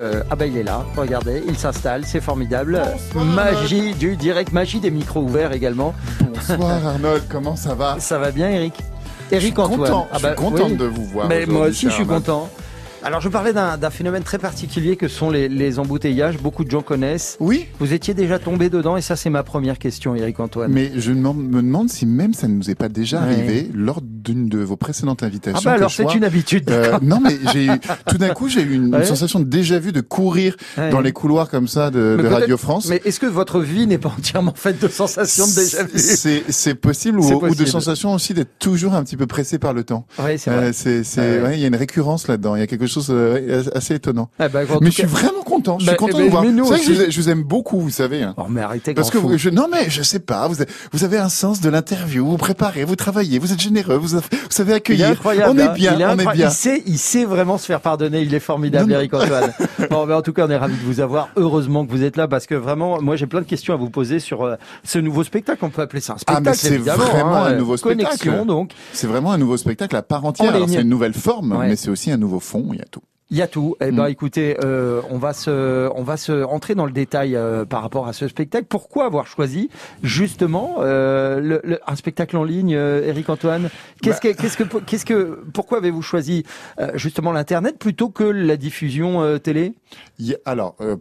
Ah bah il est là, regardez, il s'installe, c'est formidable. Magie du direct, magie des micros ouverts également. Bonsoir Arnold, comment ça va? Ça va bien Eric? Eric Antoine. Je suis content de vous voir. Mais moi aussi je suis content. Alors je parlais d'un phénomène très particulier que sont les embouteillages, beaucoup de gens connaissent. Oui. Vous étiez déjà tombé dedans et ça c'est ma première question Eric Antoine. Mais je me demande si même ça ne nous est pas déjà arrivé lors d'une de vos précédentes invitations. Ah bah alors c'est une habitude. Non mais tout d'un coup j'ai eu une sensation de déjà vu de courir dans les couloirs comme ça de Radio France. Mais est-ce que votre vie n'est pas entièrement faite de sensations de déjà vu? C'est possible ou de sensations aussi d'être toujours un petit peu pressé par le temps. Oui c'est vrai. Il y a une récurrence là-dedans, il y a quelque chose assez étonnant. Mais je suis vraiment content. Je suis content de vous voir. C'est vrai que je vous aime beaucoup, vous savez. Hein. Oh, mais arrêtez. Parce que non, mais je sais pas. Vous avez un sens de l'interview. Vous préparez, vous travaillez, vous êtes généreux, vous savez accueillir. On est bien, on est bien. Il sait vraiment se faire pardonner. Il est formidable, Eric Antoine. Bon, mais en tout cas, on est ravis de vous avoir. Heureusement que vous êtes là parce que vraiment, moi, j'ai plein de questions à vous poser sur ce nouveau spectacle. On peut appeler ça un spectacle. Ah, mais c'est vraiment un nouveau spectacle. Connexion, donc. C'est vraiment un nouveau spectacle à part entière. Alors, c'est une nouvelle forme, mais c'est aussi un nouveau fond. Il y a tout. Il y a tout. Eh ben, écoutez, on va se entrer dans le détail par rapport à ce spectacle. Pourquoi avoir choisi justement un spectacle en ligne, Eric Antoine? Pourquoi avez-vous choisi justement l'internet plutôt que la diffusion télé?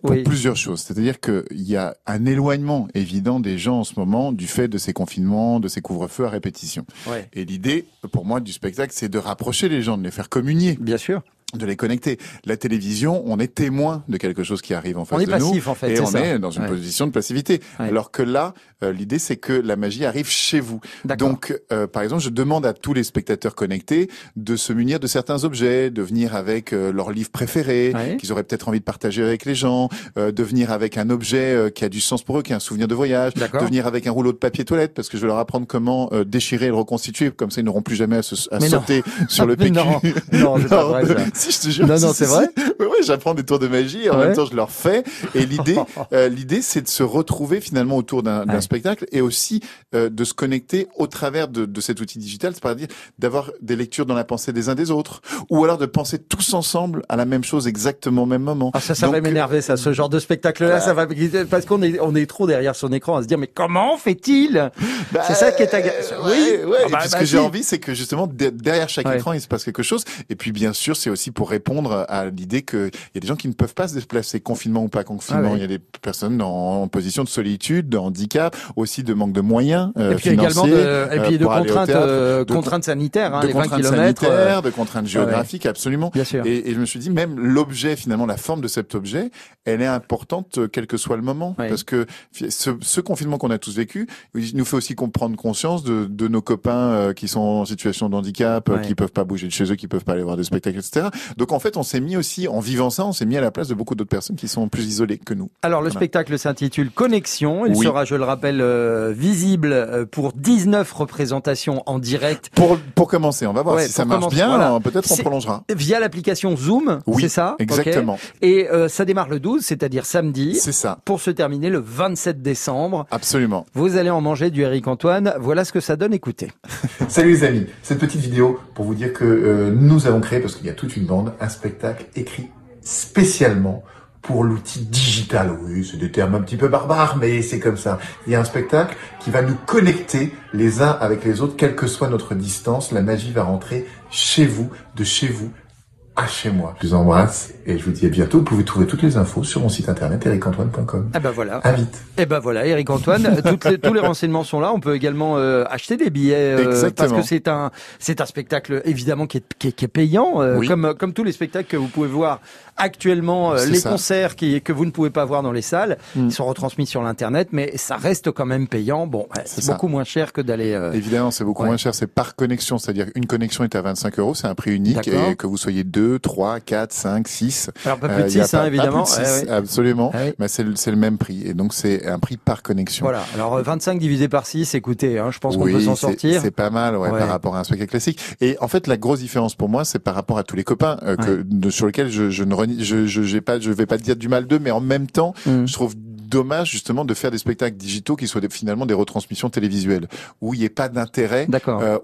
Pour plusieurs choses. C'est-à-dire qu'il y a un éloignement évident des gens en ce moment du fait de ces confinements, de ces couvre-feux à répétition. Ouais. Et l'idée, pour moi, du spectacle, c'est de rapprocher les gens, de les faire communier. Bien sûr. De les connecter. La télévision, on est témoin de quelque chose qui arrive en face de nous. On est passif, en fait. Et on est dans une position de passivité. Ouais. Alors que là, l'idée, c'est que la magie arrive chez vous. Donc, par exemple, je demande à tous les spectateurs connectés de se munir de certains objets, de venir avec leur livre préféré, qu'ils auraient peut-être envie de partager avec les gens, de venir avec un objet qui a du sens pour eux, qui est un souvenir de voyage, de venir avec un rouleau de papier toilette, parce que je vais leur apprendre comment déchirer et le reconstituer, comme ça ils n'auront plus jamais à sauter sur le PQ. Non, c'est pas vrai, ça. Si, je te jure. Non, c'est vrai. Oui, j'apprends des tours de magie et en même temps je leur fais. Et l'idée, c'est de se retrouver finalement autour d'un spectacle et aussi de se connecter au travers de cet outil digital, c'est-à-dire d'avoir des lectures dans la pensée des uns des autres, ou alors de penser tous ensemble à la même chose exactement au même moment. Ah, ça va m'énerver, ça, ce genre de spectacle-là, ça va, parce qu'on est trop derrière son écran à se dire, mais comment fait-il? C'est ça qui est agaçant. Ce que j'ai envie, c'est que justement derrière chaque écran, il se passe quelque chose. Et puis bien sûr, c'est aussi pour répondre à l'idée qu'il y a des gens qui ne peuvent pas se déplacer, confinement ou pas confinement. Il y a des personnes en position de solitude, de handicap, aussi de manque de moyens financiers. Et puis de contraintes sanitaires, de les 20 contraintes kilomètres. Sanitaires, de contraintes géographiques, absolument. Bien sûr. Et je me suis dit, même l'objet, finalement, la forme de cet objet, elle est importante quel que soit le moment. Parce que ce confinement qu'on a tous vécu, il nous fait aussi prendre conscience de nos copains qui sont en situation de handicap, qui peuvent pas bouger de chez eux, qui peuvent pas aller voir des spectacles, etc. Donc en fait, on s'est mis aussi, en vivant ça, on s'est mis à la place de beaucoup d'autres personnes qui sont plus isolées que nous. Alors le spectacle s'intitule Connexion. Il sera, je le rappelle, visible pour 19 représentations en direct. Pour commencer, on va voir si ça marche bien. Voilà. Peut-être on prolongera. Via l'application Zoom, c'est ça? Exactement. Et ça démarre le 12, c'est-à-dire samedi. C'est ça. Pour se terminer le 27 décembre. Absolument. Vous allez en manger du Eric Antoine. Voilà ce que ça donne. Écoutez. Salut les amis. Cette petite vidéo pour vous dire que nous avons créé, parce qu'il y a toute une bande, un spectacle écrit spécialement pour l'outil digital. Oui, c'est des termes un petit peu barbares, mais c'est comme ça. Il y a un spectacle qui va nous connecter les uns avec les autres, quelle que soit notre distance. La magie va rentrer chez vous, de chez vous à chez moi. Je vous embrasse et je vous dis à bientôt. Vous pouvez trouver toutes les infos sur mon site internet ericantoine.com. Ah ben voilà. À vite. Et ben voilà, Eric Antoine. Tous les renseignements sont là. On peut également acheter des billets parce que c'est un spectacle évidemment qui est payant, comme tous les spectacles que vous pouvez voir actuellement. Les concerts que vous ne pouvez pas voir dans les salles, ils sont retransmis sur l'internet, mais ça reste quand même payant. Bon, c'est beaucoup moins cher que d'aller. Évidemment, c'est beaucoup moins cher. C'est par connexion, c'est-à-dire une connexion est à 25 €. C'est un prix unique et que vous soyez 2, 3, 4, 5, 6. Alors pas plus de 6, évidemment. Pas plus de 6, absolument. Mais c'est le même prix. Et donc, c'est un prix par connexion. Voilà. Alors, 25 divisé par 6, écoutez, je pense qu'on peut s'en sortir. C'est pas mal, par rapport à un spectacle classique. Et en fait, la grosse différence pour moi, c'est par rapport à tous les copains, sur lesquels je vais pas dire du mal d'eux, mais en même temps, je trouve dommage justement de faire des spectacles digitaux qui soient finalement des retransmissions télévisuelles, où il n'y ait pas d'intérêt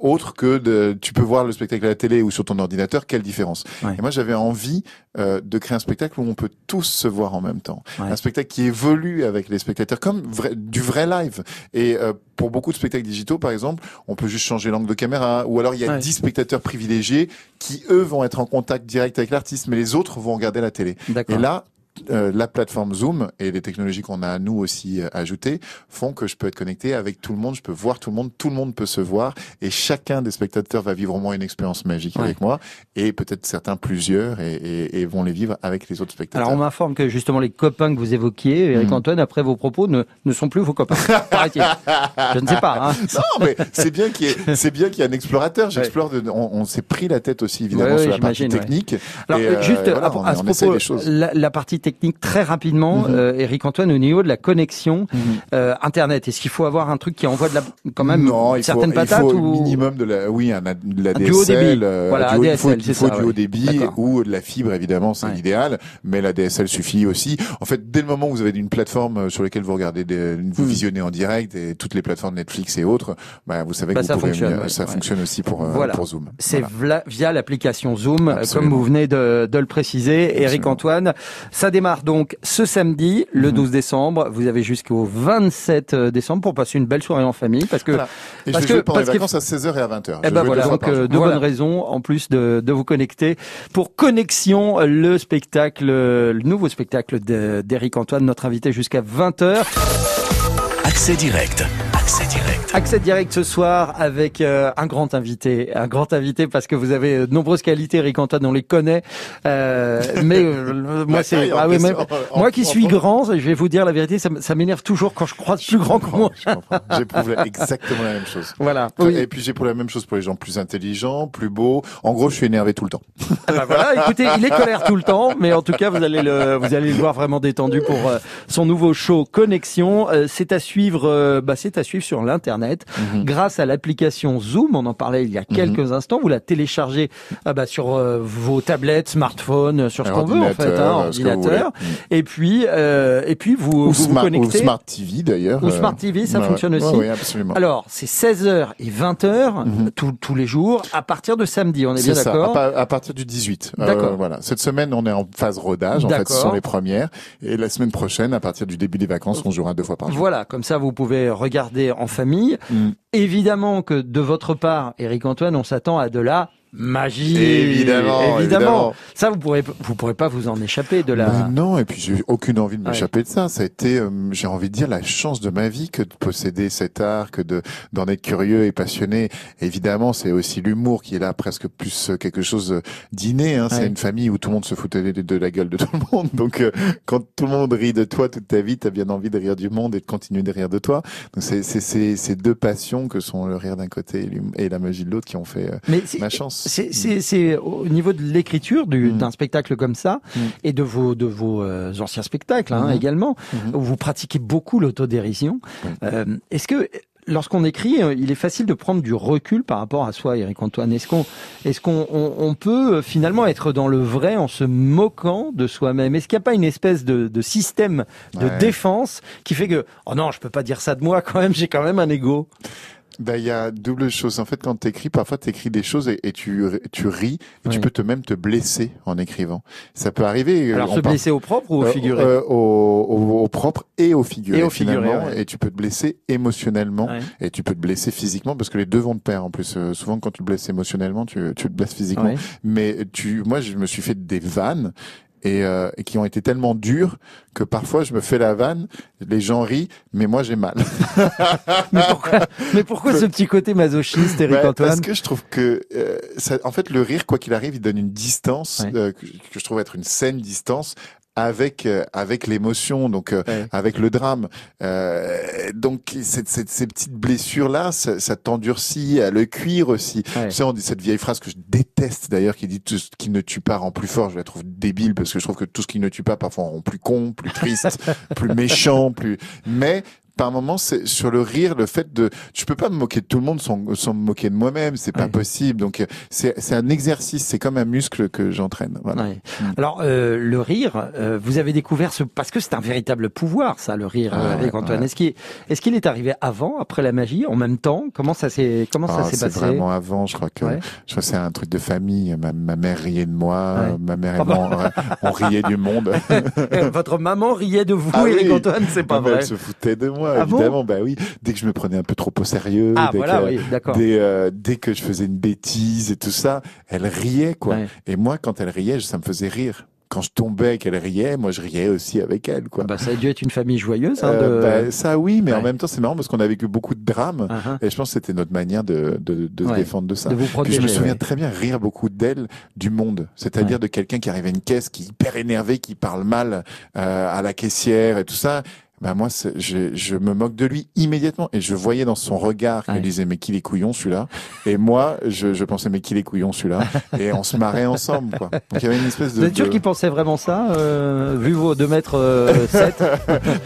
autre que tu peux voir le spectacle à la télé ou sur ton ordinateur, quelle différence. Et moi j'avais envie de créer un spectacle où on peut tous se voir en même temps. Un spectacle qui évolue avec les spectateurs, comme du vrai live. Et pour beaucoup de spectacles digitaux, par exemple, on peut juste changer l'angle de caméra, ou alors il y a 10 spectateurs privilégiés qui, eux, vont être en contact direct avec l'artiste, mais les autres vont regarder la télé. Et là, la plateforme Zoom et les technologies qu'on a nous aussi ajoutées font que je peux être connecté avec tout le monde, je peux voir tout le monde peut se voir et chacun des spectateurs va vivre au moins une expérience magique avec moi et peut-être certains plusieurs et vont les vivre avec les autres spectateurs. Alors on m'informe que justement les copains que vous évoquiez, Eric Antoine, après vos propos ne sont plus vos copains. Paraît-il. Je ne sais pas. Non, mais c'est bien qu'il y ait un explorateur. J'explore. On s'est pris la tête aussi évidemment sur la partie technique. Alors juste à ce propos, la partie technique très rapidement, Eric Antoine, au niveau de la connexion Internet. Est-ce qu'il faut avoir un truc qui envoie quand même certaines patates il faut au minimum de la DSL, du haut débit. Voilà, ADSL, il faut du haut débit ou de la fibre évidemment, c'est l'idéal, mais la DSL suffit aussi. En fait, dès le moment où vous avez une plateforme sur laquelle vous regardez, vous visionnez en direct et toutes les plateformes Netflix et autres, vous savez que ça fonctionne aussi pour Zoom. C'est via l'application Zoom, comme vous venez de le préciser, Eric Antoine. Ça démarre donc ce samedi, le 12 décembre. Vous avez jusqu'au 27 décembre pour passer une belle soirée en famille. Parce que, Et je vais jouer pendant les vacances à 16h et à 20h. Et donc deux bonnes raisons, en plus de vous connecter. Pour Connexion, le nouveau spectacle d'Eric Antoine, notre invité jusqu'à 20h. Accès direct. Accès direct ce soir avec un grand invité parce que vous avez de nombreuses qualités, Eric Antoine, on les connaît. Moi qui suis grand, je vais vous dire la vérité, ça m'énerve toujours quand je croise plus grand que moi. J'éprouve exactement la même chose. Voilà. Et puis j'éprouve la même chose pour les gens plus intelligents, plus beaux. En gros, je suis énervé tout le temps. Écoutez, il est colère tout le temps, mais en tout cas, vous allez le voir vraiment détendu pour son nouveau show Connexion. C'est à suivre sur l'internet grâce à l'application Zoom. On en parlait il y a quelques instants. Vous la téléchargez sur vos tablettes, smartphones, sur ce qu'on veut en fait, ordinateur. Et puis vous vous connectez. Ou Smart TV d'ailleurs. Ou Smart TV, ça fonctionne aussi. Oui, absolument. Alors c'est 16h et 20h tous les jours à partir de samedi. On est bien d'accord. À partir du 18. D'accord. Voilà. Cette semaine, on est en phase rodage. En fait, ce sont les premières. Et la semaine prochaine, à partir du début des vacances, on jouera 2 fois par jour. Voilà, comme ça vous pouvez regarder en famille. Évidemment que de votre part, Eric Antoine, on s'attend à de la magie. Évidemment. Ça, vous pourrez pas vous en échapper de la... non, et puis j'ai aucune envie de m'échapper de ça. Ça a été, j'ai envie de dire, la chance de ma vie que de posséder cet art, que d'en être curieux et passionné. Évidemment, c'est aussi l'humour qui est là presque plus quelque chose d'inné. C'est une famille où tout le monde se foutait de la gueule de tout le monde. Donc, quand tout le monde rit de toi toute ta vie, t'as bien envie de rire du monde et de continuer de rire de toi. Donc, c'est ces deux passions que sont le rire d'un côté et la magie de l'autre qui ont fait ma chance. C'est au niveau de l'écriture d'un spectacle comme ça et de vos anciens spectacles également, où vous pratiquez beaucoup l'autodérision. Est-ce que lorsqu'on écrit, il est facile de prendre du recul par rapport à soi, Eric Antoine? Est-ce qu'on peut finalement être dans le vrai en se moquant de soi-même? Est-ce qu'il n'y a pas une espèce de système de défense qui fait que oh non, je peux pas dire ça de moi quand même, j'ai quand même un ego? Il y a double chose. En fait, quand t'écris, parfois t'écris des choses et tu ris et tu peux même te blesser en écrivant. Ça peut arriver. Alors se blesser au propre ou au figuré? Au propre et au figuré. Finalement. Et tu peux te blesser émotionnellement et tu peux te blesser physiquement parce que les deux vont de pair. En plus, souvent quand tu te blesses émotionnellement, tu te blesses physiquement. Mais moi, je me suis fait des vannes. Et qui ont été tellement durs que parfois je me fais la vanne, les gens rient, mais moi j'ai mal. mais pourquoi ce petit côté masochiste, Eric Antoine? Parce que je trouve que en fait le rire, quoi qu'il arrive, il donne une distance que je trouve être une saine distance avec l'émotion, donc avec le drame. Donc ces petites blessures là, ça t'endurcit, le cuir aussi. Tu sais, on dit cette vieille phrase que je déteste d'ailleurs, qui dit tout ce qui ne tue pas rend plus fort. Je la trouve débile parce que je trouve que tout ce qui ne tue pas parfois rend plus con, plus triste, plus méchant, mais par moment, c'est sur le rire, le fait de, je peux pas me moquer de tout le monde sans me moquer de moi-même, c'est pas possible. Donc c'est un exercice, c'est comme un muscle que j'entraîne. Voilà. Ouais. Alors le rire, vous avez découvert parce que c'est un véritable pouvoir, ça, le rire avec Antoine. Est-ce qu'il est arrivé avant, après la magie, en même temps? Comment ça s'est passé? C'est vraiment avant. Je crois que c'est un truc de famille. Ma mère riait de moi, ma mère et moi, on riait du monde. Votre maman riait de vous, Eric Antoine, c'est pas vrai? Elle se foutait de moi, évidemment. Bah oui, dès que je me prenais un peu trop au sérieux, dès que je faisais une bêtise et tout ça, elle riait, quoi. Ouais. Et moi, quand elle riait, ça me faisait rire. Quand je tombais, qu'elle riait, moi je riais aussi avec elle, quoi. Ça a dû être une famille joyeuse, hein, ça oui, mais en même temps c'est marrant parce qu'on a vécu beaucoup de drames et je pense que c'était notre manière de se défendre de ça. De vous protéger, puis je me souviens très bien rire beaucoup d'elle du monde, c'est-à-dire de quelqu'un qui arrive à une caisse, qui est hyper énervé, qui parle mal à la caissière et tout ça. Moi, je me moque de lui immédiatement et je voyais dans son regard qu'il disait mais qu'il est couillon celui-là, et moi je pensais mais qu'il est couillon celui-là, et on se marrait ensemble, quoi. Donc il y avait une espèce de. Vous êtes sûr qu'il pensait vraiment ça, vu vos 2m7?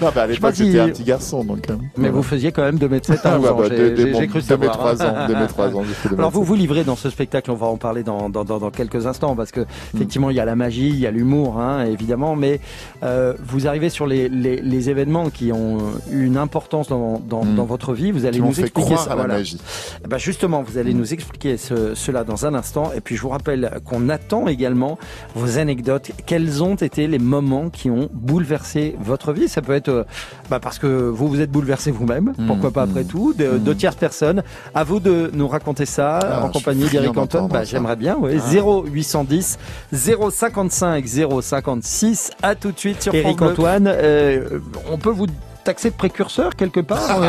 Non, à l'époque j'étais un petit garçon, donc. Mais vous faisiez quand même 2m7 à 11 ans. J'ai cru savoir. 2m3 ans. Alors vous livrez dans ce spectacle, on va en parler dans quelques instants, parce que effectivement il y a la magie, il y a l'humour, évidemment, mais vous arrivez sur les événements qui ont une importance dans votre vie. Vous allez nous expliquer ça. À la magie. Justement, vous allez nous expliquer cela dans un instant. Et puis, je vous rappelle qu'on attend également vos anecdotes. Quels ont été les moments qui ont bouleversé votre vie? Ça peut être parce que vous êtes bouleversé vous-même. Pourquoi pas après tout? De tierces personnes. À vous de nous raconter ça en compagnie d'Eric Antoine. J'aimerais bien. 0810 055 056. À tout de suite sur Eric Antoine. On peut vous taxé de précurseur quelque part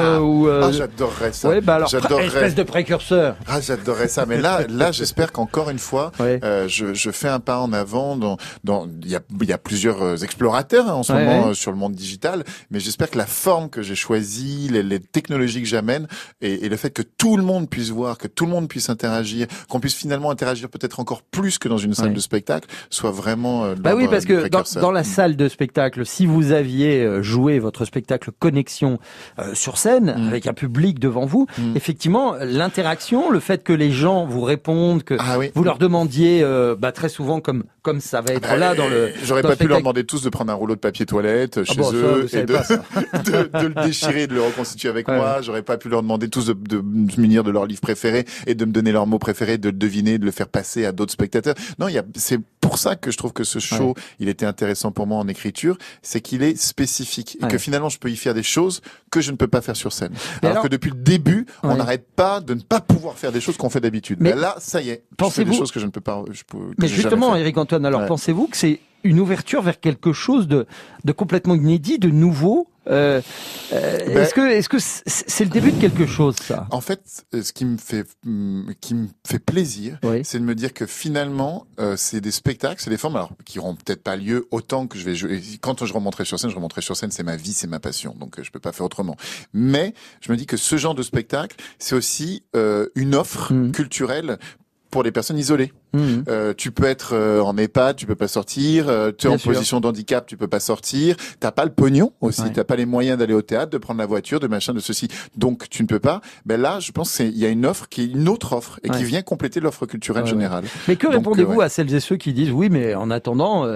j'adorerais ça. J'adorerais. Espèce de précurseur. J'adorerais ça. Mais là, j'espère qu'encore une fois, je fais un pas en avant. Il y a plusieurs explorateurs en ce moment sur le monde digital, mais j'espère que la forme que j'ai choisie, les technologies que j'amène, et le fait que tout le monde puisse voir, que tout le monde puisse interagir, qu'on puisse finalement interagir peut-être encore plus que dans une salle de spectacle, soit vraiment. Oui, parce que dans la salle de spectacle, si vous aviez joué votre spectacle connexion sur scène avec un public devant vous, effectivement l'interaction, le fait que les gens vous répondent, que vous leur demandiez très souvent comme ça va être là dans le. J'aurais pas pu leur demander tous de prendre un rouleau de papier toilette chez eux et de le déchirer, de le reconstituer avec moi. J'aurais pas pu leur demander tous de se munir de leur livre préféré et de me donner leurs mots préférés, de le deviner, de le faire passer à d'autres spectateurs. Non, c'est pour ça que je trouve que ce show, il était intéressant pour moi en écriture, c'est qu'il est spécifique et que finalement je peux y faire des choses que je ne peux pas faire sur scène. Alors que depuis le début, on n'arrête pas de ne pas pouvoir faire des choses qu'on fait d'habitude. Mais là, ça y est, je fais des choses que je ne peux pas. Mais justement, Eric Antoine, alors pensez-vous que c'est une ouverture vers quelque chose de complètement inédit, de nouveau? Est-ce que c'est le début de quelque chose, ça? En fait, ce qui me fait plaisir, c'est de me dire que finalement, c'est des spectacles, c'est des formes qui n'auront peut-être pas lieu autant que je vais jouer. Quand je remonterai sur scène, c'est ma vie, c'est ma passion, donc je peux pas faire autrement. Mais je me dis que ce genre de spectacle, c'est aussi une offre culturelle pour les personnes isolées. Tu peux être en EHPAD, tu peux pas sortir, tu es en position de handicap, tu peux pas sortir, t'as pas le pognon aussi, t'as pas les moyens d'aller au théâtre, de prendre la voiture, de machin, de ceci, donc tu ne peux pas. Là, je pense qu'il y a une offre qui est une autre offre et qui vient compléter l'offre culturelle générale. Mais que répondez-vous à celles et ceux qui disent oui, mais en attendant,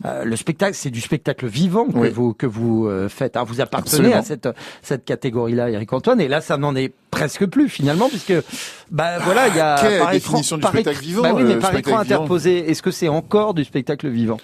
le spectacle, c'est du spectacle vivant que vous faites. Vous appartenez à cette catégorie-là, Eric Antoine, et là, ça n'en est presque plus finalement, puisque il y a par définition du spectacle vivant. Par écran interposé, est-ce que c'est encore du spectacle vivant?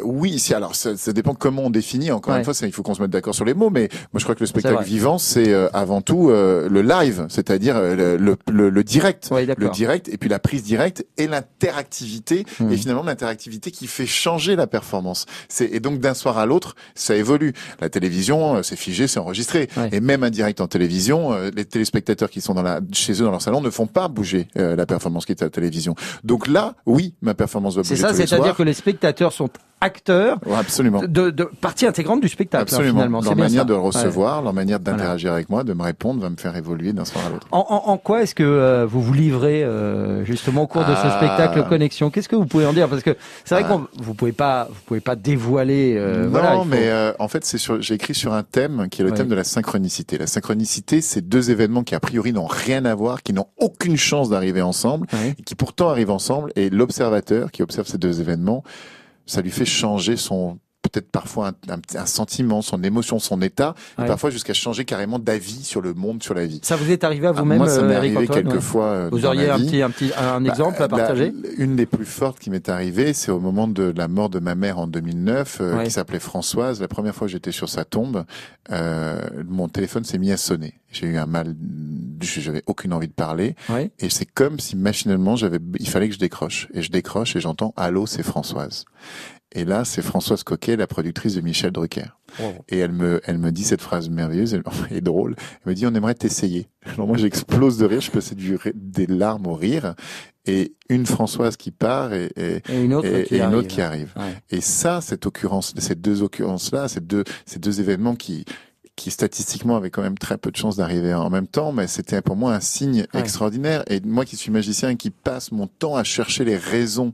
Oui, alors ça dépend comment on définit. Encore une fois, il faut qu'on se mette d'accord sur les mots, mais moi je crois que le spectacle vivant, c'est avant tout le live, c'est-à-dire le direct, le direct, et puis la prise directe et l'interactivité, et finalement l'interactivité qui fait changer la performance. Et donc d'un soir à l'autre, ça évolue. La télévision, c'est figé, c'est enregistré, et même un direct en télévision, les téléspectateurs qui sont chez eux dans leur salon ne font pas bouger la performance qui est à la télévision. Donc Donc là, oui, ma performance va bouger. C'est ça, c'est-à-dire que les spectateurs sont acteurs, absolument, de partie intégrante du spectacle. Absolument. Finalement. Leur manière de recevoir, leur manière d'interagir avec moi, de me répondre, va me faire évoluer d'un soir à l'autre. En quoi est-ce que vous vous livrez justement au cours de ce spectacle Connexion? Qu'est-ce que vous pouvez en dire? Parce que c'est vrai que vous pouvez pas dévoiler. Non, mais en fait, j'ai écrit sur un thème qui est le thème de la synchronicité. La synchronicité, c'est deux événements qui a priori n'ont rien à voir, qui n'ont aucune chance d'arriver ensemble, et qui pourtant arrivent ensemble. Et l'observateur qui observe ces deux événements, ça lui fait changer peut-être parfois un sentiment, son émotion, son état, et parfois jusqu'à changer carrément d'avis sur le monde, sur la vie. Ça vous est arrivé à vous-même, moi, ça m'est Eric arrivé Antoine, quelques fois. Vous auriez un exemple à partager? Une des plus fortes qui m'est arrivée, c'est au moment de la mort de ma mère en 2009, qui s'appelait Françoise. La première fois que j'étais sur sa tombe, mon téléphone s'est mis à sonner. J'ai eu un mal, j'avais aucune envie de parler, et c'est comme si machinalement il fallait que je décroche. Et je décroche et j'entends allô, c'est Françoise. Et là, c'est Françoise Coquet, la productrice de Michel Drucker. Et elle me dit cette phrase merveilleuse et drôle. Elle me dit, on aimerait t'essayer. Alors moi, j'explose de rire, je passais des larmes au rire. Et une Françoise qui part et une autre qui arrive. Et ça, ces deux occurrences-là, ces deux événements qui statistiquement avaient quand même très peu de chances d'arriver en même temps, mais c'était pour moi un signe extraordinaire. Et moi qui suis magicien et qui passe mon temps à chercher les raisons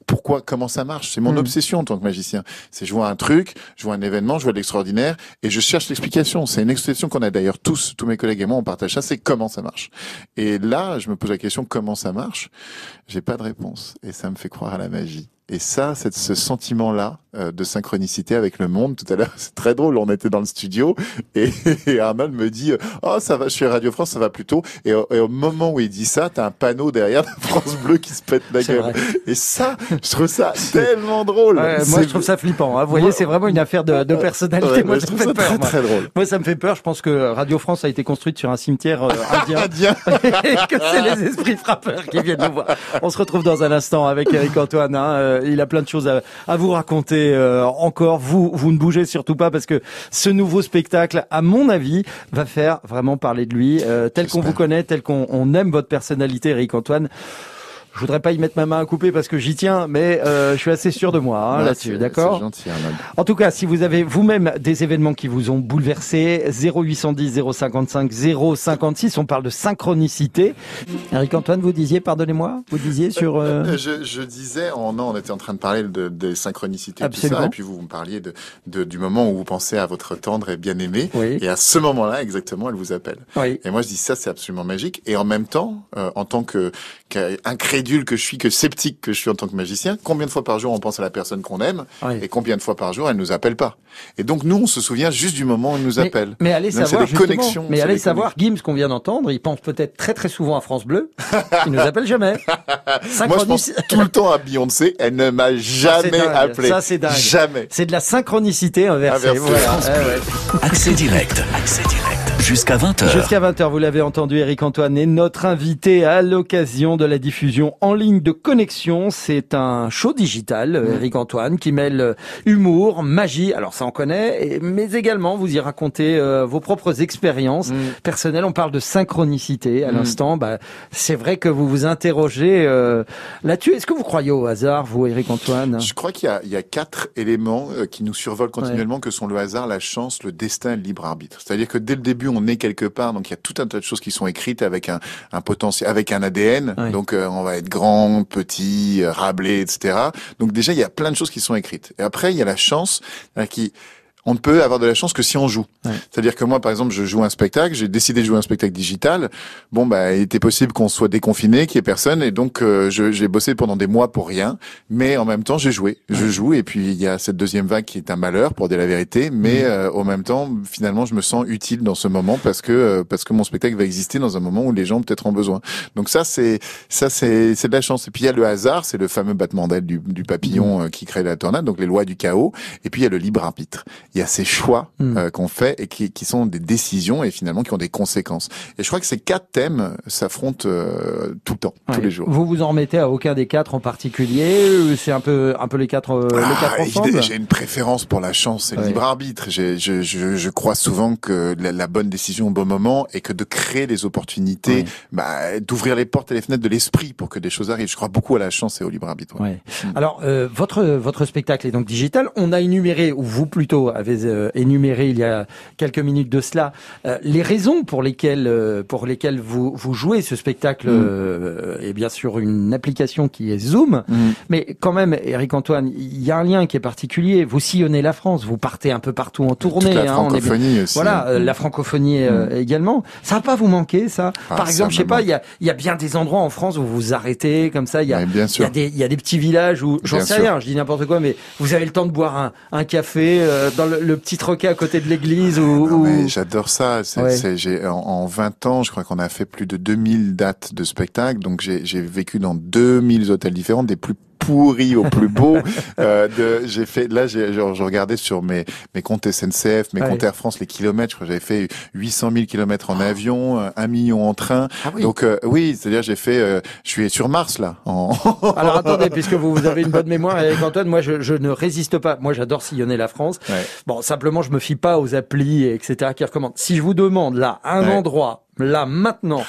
pourquoi, comment ça marche. C'est mon obsession en tant que magicien. C'est je vois un truc, je vois un événement, je vois de l'extraordinaire et je cherche l'explication. C'est une expression qu'on a d'ailleurs tous mes collègues et moi, on partage ça, c'est comment ça marche. Et là, je me pose la question comment ça marche. J'ai pas de réponse et ça me fait croire à la magie. Et ça, c'est ce sentiment-là de synchronicité avec le monde. Tout à l'heure, c'est très drôle. On était dans le studio et Arnold me dit "Oh, ça va, je suis à Radio France, ça va plutôt." Et au moment où il dit ça, t'as un panneau derrière de France Bleu qui se pète la gueule. Vrai. Et ça, je trouve ça tellement drôle. Moi, je trouve ça flippant. Vous voyez, c'est vraiment une affaire de personnalité. Moi, je trouve ça peur, très drôle. Moi, ça me fait peur. Je pense que Radio France a été construite sur un cimetière indien. Et que c'est les esprits frappeurs qui viennent nous voir. On se retrouve dans un instant avec Eric Antoine. Il a plein de choses à vous raconter encore. Vous ne bougez surtout pas parce que ce nouveau spectacle, à mon avis, va faire vraiment parler de lui, tel qu'on vous connaît, tel qu'on aime votre personnalité, Eric Antoine. Je voudrais pas y mettre ma main à couper parce que j'y tiens, mais je suis assez sûr de moi là-dessus, d'accord ? C'est gentil, Arnold. En tout cas, si vous avez vous-même des événements qui vous ont bouleversé, 0810 055 056, on parle de synchronicité. Eric Antoine, vous disiez, pardonnez-moi, vous disiez sur... Je disais, on était en train de parler de synchronicité, absolument. Tout ça, et puis vous me parliez du moment où vous pensez à votre tendre et bien-aimé, et à ce moment-là, exactement, elle vous appelle. Oui. Et moi, je dis ça, c'est absolument magique, et en même temps, en tant qu'incrédule que je suis, que sceptique que je suis en tant que magicien, combien de fois par jour on pense à la personne qu'on aime, et combien de fois par jour elle nous appelle pas. Et donc nous, on se souvient juste du moment où elle nous appelle. Mais allez donc, savoir, connexions. Mais allez savoir, Gims, qu'on vient d'entendre, il pense peut-être très très souvent à France Bleu. Il nous appelle jamais. Moi, je pense tout le temps à Beyoncé. Elle ne m'a jamais appelé. Ça, c'est dingue. Jamais. C'est de la synchronicité inversée. Voilà. Accès direct. Jusqu'à 20h. Jusqu'à 20h, vous l'avez entendu, Eric Antoine est notre invité à l'occasion de la diffusion en ligne de Connexion. C'est un show digital, Eric Antoine, qui mêle humour, magie, alors ça on connaît, mais également vous y racontez vos propres expériences personnelles. On parle de synchronicité à l'instant. C'est vrai que vous vous interrogez là-dessus. Est-ce que vous croyez au hasard, vous, Eric Antoine ? Je crois qu'il y a 4 éléments qui nous survolent continuellement, que sont le hasard, la chance, le destin et le libre arbitre. C'est-à-dire que dès le début, on est quelque part, donc il y a tout un tas de choses qui sont écrites avec un potentiel, avec un ADN. Donc on va être grand, petit, rablé, etc. Donc déjà il y a plein de choses qui sont écrites. Et après il y a la chance on ne peut avoir de la chance que si on joue. C'est-à-dire que moi, par exemple, je joue un spectacle, j'ai décidé de jouer un spectacle digital. Bon, il était possible qu'on soit déconfiné, qu'il y ait personne, et donc j'ai bossé pendant des mois pour rien. Mais en même temps, j'ai joué. Je joue, et puis il y a cette deuxième vague qui est un malheur, pour dire la vérité. Mais en même temps, finalement, je me sens utile dans ce moment parce que mon spectacle va exister dans un moment où les gens peut-être ont besoin. Donc ça, c'est de la chance. Et puis il y a le hasard, c'est le fameux battement d'aile du papillon qui crée la tornade, donc les lois du chaos. Et puis il y a le libre arbitre. il y a ces choix qu'on fait et qui sont des décisions et finalement qui ont des conséquences. Et je crois que ces 4 thèmes s'affrontent tout le temps, tous les jours. Vous en remettez à aucun des 4 en particulier? C'est un peu les 4 ensemble? J'ai une préférence pour la chance et le libre arbitre. Je crois souvent que la bonne décision au bon moment et que de créer les opportunités, d'ouvrir les portes et les fenêtres de l'esprit pour que des choses arrivent. Je crois beaucoup à la chance et au libre arbitre. Alors, votre spectacle est donc digital. On a énuméré, ou vous plutôt avez énuméré il y a quelques minutes de cela, les raisons pour lesquelles vous jouez ce spectacle, et bien sûr une application qui est Zoom. Mais quand même, Éric-Antoine, il y a un lien qui est particulier. Vous sillonnez la France, vous partez un peu partout en tournée. Toute la francophonie aussi. Voilà, la francophonie également. Ça va pas vous manquer, ça? Par exemple, je sais pas, il y a bien des endroits en France où vous vous arrêtez comme ça. Il y a des petits villages où, j'en sais rien, je dis n'importe quoi, mais vous avez le temps de boire un café dans le petit troquet à côté de l'église. Mais j'adore ça. En 20 ans, je crois qu'on a fait plus de 2000 dates de spectacle. Donc j'ai vécu dans 2000 hôtels différents, des plus pourris au plus beau. Je regardais sur mes comptes SNCF, mes comptes Air France, les kilomètres. Je crois que j'avais fait 800 000 kilomètres en avion, 1 million en train. Donc c'est-à-dire je suis sur Mars là. Alors attendez, puisque vous avez une bonne mémoire, Éric-Antoine, moi je ne résiste pas. Moi j'adore sillonner la France. Bon, simplement je me fie pas aux applis, etc. qui recommandent. Si je vous demande là un endroit, là maintenant,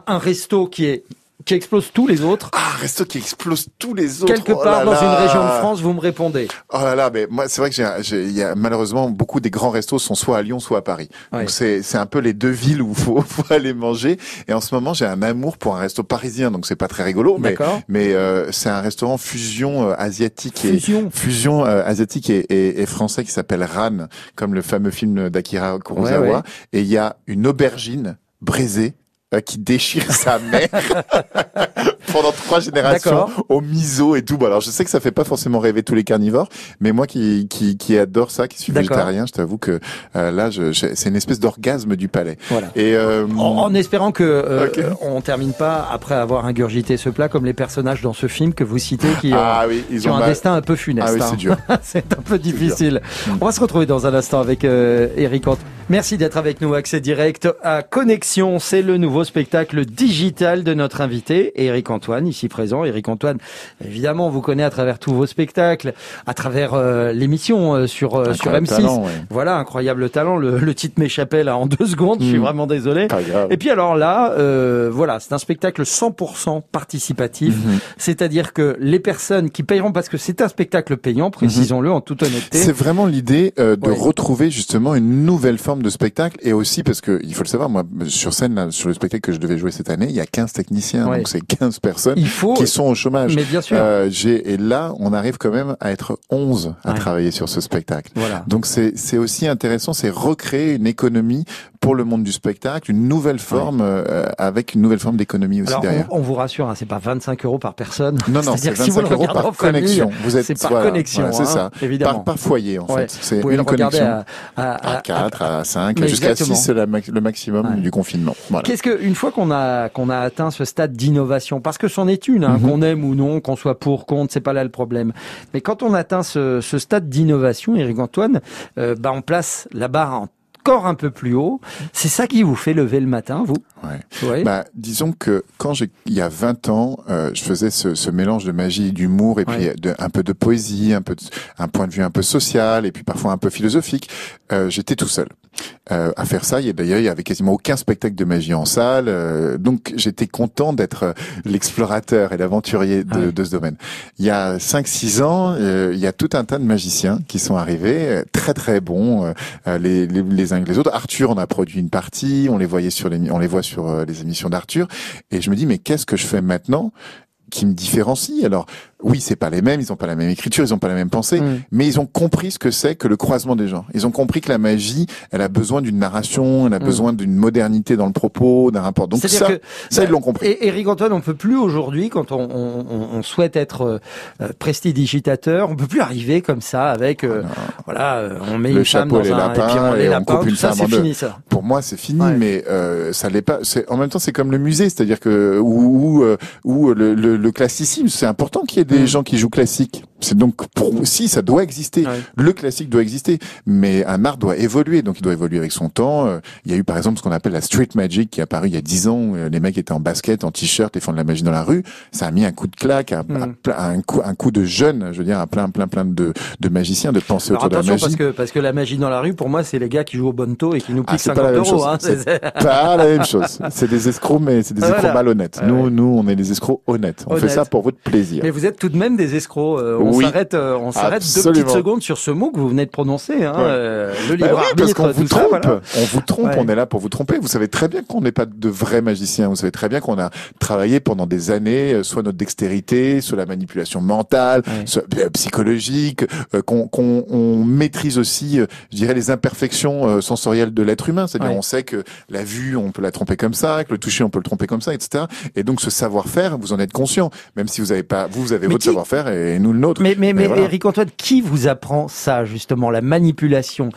un resto qui explose tous les autres. Un resto qui explose tous les autres. Quelque part dans une région de France, vous me répondez. Oh là là, mais moi, c'est vrai que il y a malheureusement beaucoup des grands restos sont soit à Lyon, soit à Paris. Donc c'est un peu les 2 villes où faut aller manger. Et en ce moment, j'ai un amour pour un resto parisien, donc c'est pas très rigolo. Mais c'est un restaurant fusion asiatique asiatique et français qui s'appelle Ran, comme le fameux film d'Akira Kurosawa. Et il y a une aubergine braisée qui déchire sa mère pendant 3 générations au miso et tout. Bon, alors je sais que ça fait pas forcément rêver tous les carnivores, mais moi qui adore ça, qui suis végétarien, je t'avoue que là c'est une espèce d'orgasme du palais. Voilà. Et en espérant que on termine pas après avoir ingurgité ce plat comme les personnages dans ce film que vous citez qui ont un destin un peu funeste. Ah oui, c'est dur. C'est un peu difficile. On va se retrouver dans un instant avec Éric-Antoine. Merci d'être avec nous. Accès direct à Connexion, c'est le nouveau spectacle digital de notre invité, Éric-Antoine, ici présent. Éric-Antoine, évidemment, on vous connaît à travers tous vos spectacles, à travers l'émission sur M6. Talent, Voilà, incroyable talent. Le titre m'échappait là en 2 secondes, je suis vraiment désolé. Et puis alors là, c'est un spectacle 100% participatif, c'est-à-dire que les personnes qui payeront, parce que c'est un spectacle payant, précisons-le en toute honnêteté. C'est vraiment l'idée de retrouver justement une nouvelle forme de spectacle, et aussi parce que, il faut le savoir, moi, sur scène, là, sur le spectacle que je devais jouer cette année, il y a 15 techniciens, donc c'est 15 personnes qui sont au chômage. Mais bien sûr. Et là, on arrive quand même à être 11 à travailler sur ce spectacle. Voilà. Donc c'est aussi intéressant, c'est recréer une économie pour le monde du spectacle, une nouvelle forme, avec une nouvelle forme d'économie aussi. Alors, derrière. On vous rassure, hein, c'est pas 25 € par personne. Non, c'est 25 € par connexion. C'est par connexion, c'est ça. Évidemment. Par foyer, en fait. C'est une connexion. À 4, à 5, jusqu'à 6, c'est le maximum du confinement. Voilà. Qu'est-ce que, une fois qu'on a atteint ce stade d'innovation, parce que c'en est une, qu'on aime ou non, qu'on soit pour, contre, c'est pas là le problème. Mais quand on atteint ce stade d'innovation, Éric-Antoine, on place la barre encore un peu plus haut. C'est ça qui vous fait lever le matin, vous? Ouais. Disons que quand il y a 20 ans, je faisais ce mélange de magie et d'humour, et puis un peu de poésie, un point de vue un peu social, et puis parfois un peu philosophique. J'étais tout seul à faire ça. D'ailleurs, il y avait quasiment aucun spectacle de magie en salle, donc j'étais content d'être l'explorateur et l'aventurier de ce domaine. Il y a 5-6 ans, il y a tout un tas de magiciens qui sont arrivés, très très bons, les uns que les autres. Arthur, on a produit une partie, on les voit sur les émissions d'Arthur, et je me dis, mais qu'est-ce que je fais maintenant qui me différencie? Alors, oui, c'est pas les mêmes, ils ont pas la même écriture, ils ont pas la même pensée, mais ils ont compris ce que c'est que le croisement des genres. Ils ont compris que la magie, elle a besoin d'une narration, elle a besoin d'une modernité dans le propos, d'un rapport. Donc ça, ils l'ont compris. Et Éric-Antoine, on peut plus aujourd'hui, quand on souhaite être prestidigitateur, on peut plus arriver comme ça avec, on met le une femme dans les lapins, et on coupe une femme en deux. C'est fini, ça. Pour moi, c'est fini, mais ça l'est pas. En même temps, c'est comme le musée, c'est-à-dire que où le classicisme, c'est important qu'il y ait des gens qui jouent classique. C'est donc si ça doit exister, le classique doit exister, mais un art doit évoluer, donc il doit évoluer avec son temps. Il y a eu par exemple ce qu'on appelle la street magic qui est apparu il y a 10 ans. Les mecs étaient en basket, en t-shirt et font de la magie dans la rue. Ça a mis un coup de claque, un coup de jeune, je veux dire, à plein de magiciens de penser autour de la magie. Parce que la magie dans la rue, pour moi, c'est les gars qui jouent au bonto et qui nous piquent 50 euros. C'est pas la même chose. C'est des escrocs, mais c'est des escrocs malhonnêtes. Nous, on est des escrocs honnêtes. On fait ça pour votre plaisir. Mais vous êtes tout de même des escrocs. On s'arrête 2 petites secondes sur ce mot que vous venez de prononcer, le libre arbitre. Parce qu'on vous trompe. On vous trompe, on est là pour vous tromper. Vous savez très bien qu'on n'est pas de vrais magiciens. Vous savez très bien qu'on a travaillé pendant des années, soit notre dextérité, soit la manipulation mentale, soit psychologique, qu'on maîtrise aussi, je dirais, les imperfections sensorielles de l'être humain. C'est-à-dire, on sait que la vue, on peut la tromper comme ça, que le toucher, on peut le tromper comme ça, etc. Et donc, ce savoir-faire, vous en êtes conscient. Même si vous avez pas, vous avez votre savoir-faire et nous le nôtre. Mais voilà. Eric-Antoine, qui vous apprend ça, justement, la manipulation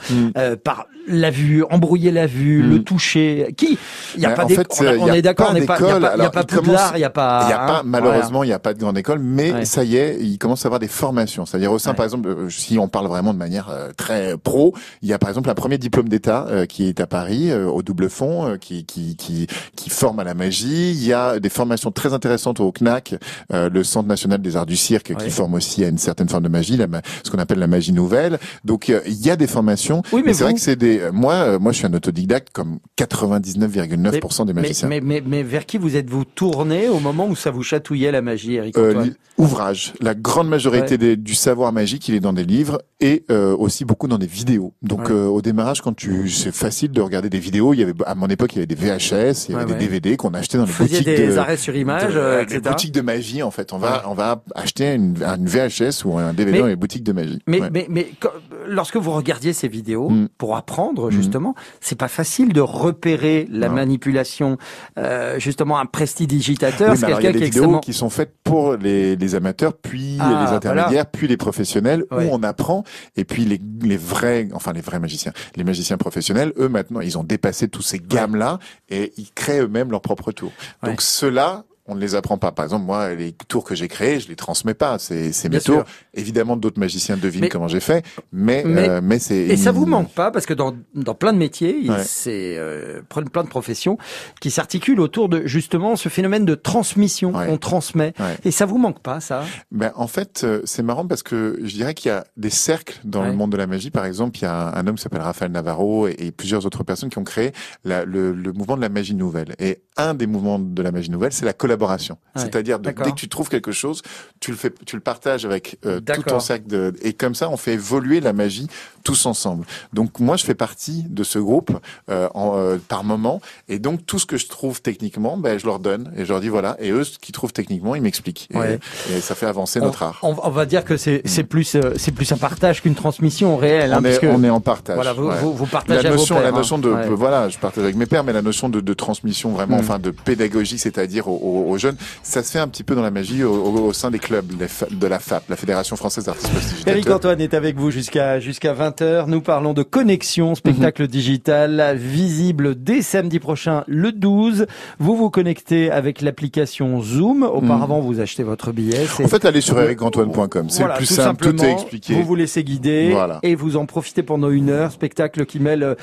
par la vue, embrouiller la vue, le toucher? Qui? Il y a pas d'école. On est d'accord, il n'y a pas Poudlard, il n'y a pas. Malheureusement, il n'y a pas de grande école, mais ça y est, il commence à avoir des formations. C'est-à-dire au sein, par exemple, si on parle vraiment de manière très pro, il y a par exemple un premier diplôme d'État qui est à Paris, au Double Fond, qui forme à la magie. Il y a des formations très intéressantes au CNAC, le Centre national des arts du cirque, qui forme aussi à une certaine forme de magie, ce qu'on appelle la magie nouvelle. Donc il y a des formations. Oui, mais c'est vrai que c'est des. Moi, je suis un autodidacte comme 99,9% des magiciens. Mais vers qui vous êtes-vous tourné au moment où ça vous chatouillait la magie, Eric-Antoine? Ouvrage. La grande majorité du savoir magique, il est dans des livres et aussi beaucoup dans des vidéos. Donc au démarrage, c'est facile de regarder des vidéos. Il y avait à mon époque, il y avait des VHS, il y avait des DVD qu'on achetait dans les boutiques des arrêts sur image, etc. Les boutiques de magie, en fait. On va acheter une VHS ou un DVD dans les boutiques de magie. Mais lorsque vous regardiez ces vidéos pour apprendre justement, c'est pas facile de repérer la manipulation. Justement, un prestidigitateur, c'est quelqu'un qui est vidéos qui sont faites pour les amateurs, puis les intermédiaires, puis les professionnels, où on apprend. Et puis les vrais magiciens, les magiciens professionnels, eux maintenant, ils ont dépassé tous ces gammes-là et ils créent eux-mêmes leur propre tour. Donc ceux-là, on ne les apprend pas. Par exemple, moi, les tours que j'ai créés, je les transmets pas. C'est mes tours. Évidemment, d'autres magiciens devinent comment j'ai fait, mais c'est. Et ça vous manque pas parce que dans plein de métiers, c'est plein de professions qui s'articulent autour de justement ce phénomène de transmission. On transmet. Et ça vous manque pas, ça? En fait, c'est marrant parce que je dirais qu'il y a des cercles dans le monde de la magie. Par exemple, il y a un homme qui s'appelle Raphaël Navarro et plusieurs autres personnes qui ont créé le mouvement de la magie nouvelle. Et un des mouvements de la magie nouvelle, c'est la collaboration. C'est-à-dire dès que tu trouves quelque chose, tu le partages avec tout ton cercle et comme ça on fait évoluer la magie tous ensemble. Donc moi je fais partie de ce groupe par moment et donc tout ce que je trouve techniquement, je leur donne et je leur dis voilà, et eux ce qu'ils trouvent techniquement, ils m'expliquent et ça fait avancer notre art. On va dire que c'est plus un partage qu'une transmission réelle. On est en partage. Voilà, vous partagez vos pairs. La notion de voilà, je partage avec mes pairs, mais la notion de transmission vraiment, enfin de pédagogie, c'est-à-dire aux jeunes, ça se fait un petit peu dans la magie au sein des clubs de la FAP, la Fédération Française d'Artistes Prestidigitateurs. Eric-Antoine est avec vous jusqu'à 20h. Nous parlons de connexion, spectacle digital, visible dès samedi prochain, le 12. Vous vous connectez avec l'application Zoom. Auparavant, vous achetez votre billet. En fait, allez sur ericantoine.com. C'est le plus simple, tout est expliqué. Vous vous laissez guider et vous en profitez pendant 1 heure. Spectacle qui mêle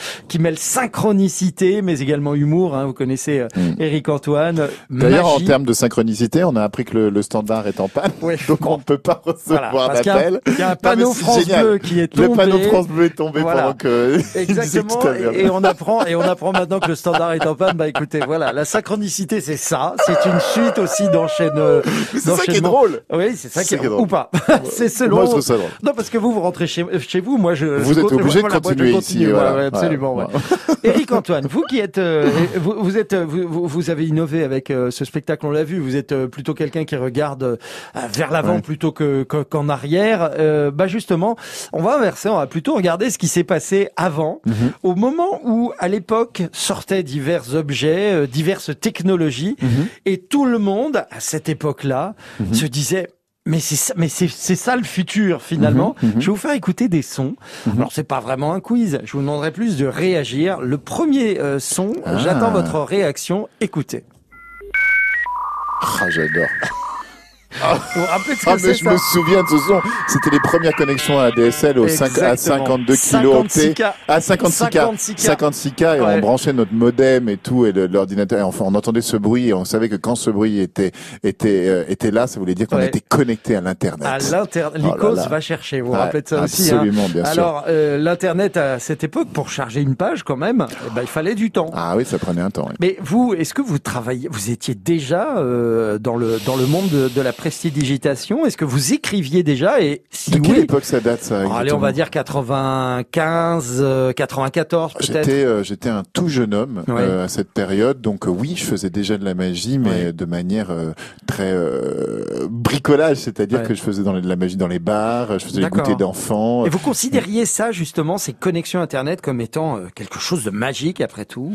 synchronicité, mais également humour. Vous connaissez Eric-Antoine. D'ailleurs, en termes de synchronicité, on a appris que le standard est en panne, donc on ne peut pas recevoir d'appel. Il y a un panneau France Bleu qui est tombé. Le panneau France Bleu est tombé pendant que... Exactement, et on apprend maintenant que le standard est en panne. Écoutez, voilà, la synchronicité, c'est ça. C'est une suite aussi d'enchaînements. C'est ça qui est drôle. Oui, c'est ça qui est drôle. Ou pas. C'est selon... Moi, je trouve ça drôle. Non, parce que vous rentrez chez vous, moi Vous êtes obligé de continuer ici. Voilà, absolument. Eric-Antoine, vous qui êtes... Vous avez innové avec ce spectacle, on l'a vu, vous êtes plutôt quelqu'un qui regarde vers l'avant plutôt qu'en arrière. Justement, on va inverser, on va plutôt regarder ce qui s'est passé avant, au moment où, à l'époque, sortaient divers objets, diverses technologies, et tout le monde, à cette époque-là, se disait... Mais c'est ça le futur finalement. Je vais vous faire écouter des sons. Alors c'est pas vraiment un quiz. Je vous demanderai plus de réagir. Le premier son, j'attends votre réaction. Écoutez. J'adore. Vous vous rappelez de ce que mais c'est, je me souviens de ce son. C'était les premières connexions à ADSL à 52 kilooctets. À 56K. Et on branchait notre modem et tout, et l'ordinateur. Et enfin, on entendait ce bruit et on savait que quand ce bruit était là, ça voulait dire qu'on était connecté à l'Internet. À l'Internet. L'ICOS va chercher. Vous vous rappelez de ça aussi? Absolument, bien sûr. Alors, l'Internet à cette époque, pour charger une page, quand même, il fallait du temps. Ah oui, ça prenait un temps. Oui. Mais vous, est-ce que vous étiez déjà dans le monde de la prestidigitation? Est-ce que vous écriviez déjà? Et si de quelle époque ça date, ça? Allez, on va dire 95, 94 peut-être. J'étais un tout jeune homme à cette période, donc oui, je faisais déjà de la magie, mais de manière très bricolage, c'est-à-dire que je faisais de la magie dans les bars, je faisais les goûters d'enfants. Et vous considériez ça, justement, ces connexions Internet, comme étant quelque chose de magique, après tout?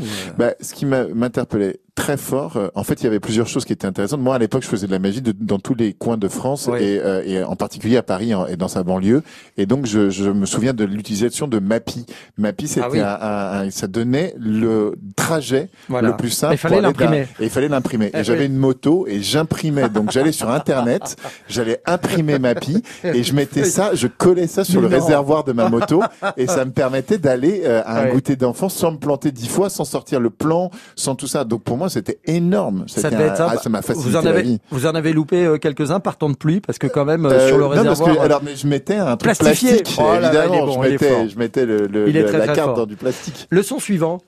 Ce qui m'interpellait très fort, en fait, il y avait plusieurs choses qui étaient intéressantes. Moi, à l'époque, je faisais de la magie dans tous les coins de France et en particulier à Paris et dans sa banlieue. Et donc, je me souviens de l'utilisation de Mappy. Mappy, c'était ça donnait le trajet le plus simple. Il fallait l'imprimer. Et il fallait l'imprimer. Et j'avais une moto et j'imprimais. Donc, j'allais sur Internet, j'allais imprimer Mappy et je mettais ça, je collais ça sur le réservoir de ma moto et ça me permettait d'aller à un goûter d'enfants sans me planter 10 fois, sans sortir le plan, sans tout ça. Donc, pour moi, c'était énorme. Ça m'a facilité la vie. Vous en avez loupé quelques-uns par temps de pluie parce que quand même sur le réservoir. Mais je mettais un truc plastique. Évidemment, je mettais la carte dans du plastique. Le son suivant.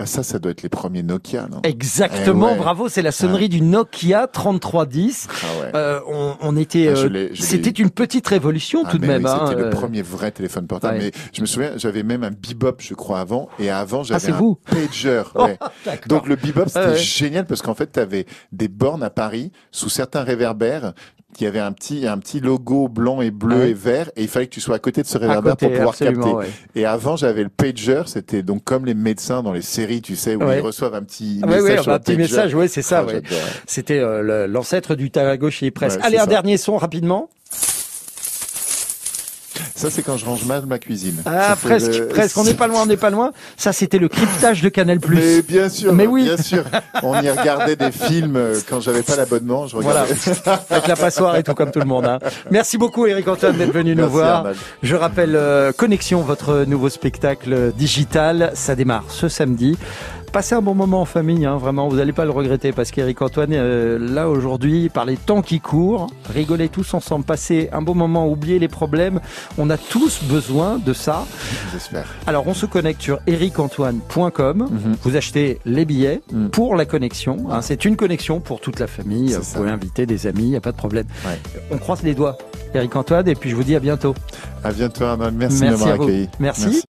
Ça doit être les premiers Nokia, non? Exactement, bravo, c'est la sonnerie du Nokia 3310. On était, c'était une petite révolution tout de même. Oui, c'était le premier vrai téléphone portable. Mais je me souviens, j'avais même un Bebop, je crois, avant. Et avant, j'avais un pager. Donc le Bebop, c'était génial parce qu'en fait, t'avais des bornes à Paris sous certains réverbères. Il y avait un petit logo blanc et bleu et vert, et il fallait que tu sois à côté de ce réverbère pour pouvoir capter. Et avant, j'avais le pager, c'était donc comme les médecins dans les séries, tu sais, où ils reçoivent un petit message sur le pager. Message, c'est ça, C'était l'ancêtre du Tamagotchi presque. Allez, un dernier son rapidement. Ça, c'est quand je range mal ma cuisine. Presque. On n'est pas loin. Ça, c'était le cryptage de Canal+. Mais bien sûr. Bien sûr. On y regardait des films quand j'avais pas l'abonnement. Je regardais. Voilà. Avec la passoire et tout comme tout le monde. Merci beaucoup, Eric Antoine, d'être venu nous voir. Arnaud. Je rappelle, Connexion, votre nouveau spectacle digital. Ça démarre ce samedi. Passez un bon moment en famille, vraiment, vous n'allez pas le regretter parce qu'Eric Antoine est là aujourd'hui par les temps qui courent. Rigolez tous ensemble, passez un bon moment, oubliez les problèmes. On a tous besoin de ça. J'espère. Alors, on se connecte sur ericantoine.com. Vous achetez les billets pour la connexion. C'est une connexion pour toute la famille. Vous pouvez inviter des amis, il n'y a pas de problème. On croise les doigts, Eric Antoine, et puis je vous dis à bientôt. À bientôt, Arnaud. Merci de m'avoir accueilli. Merci.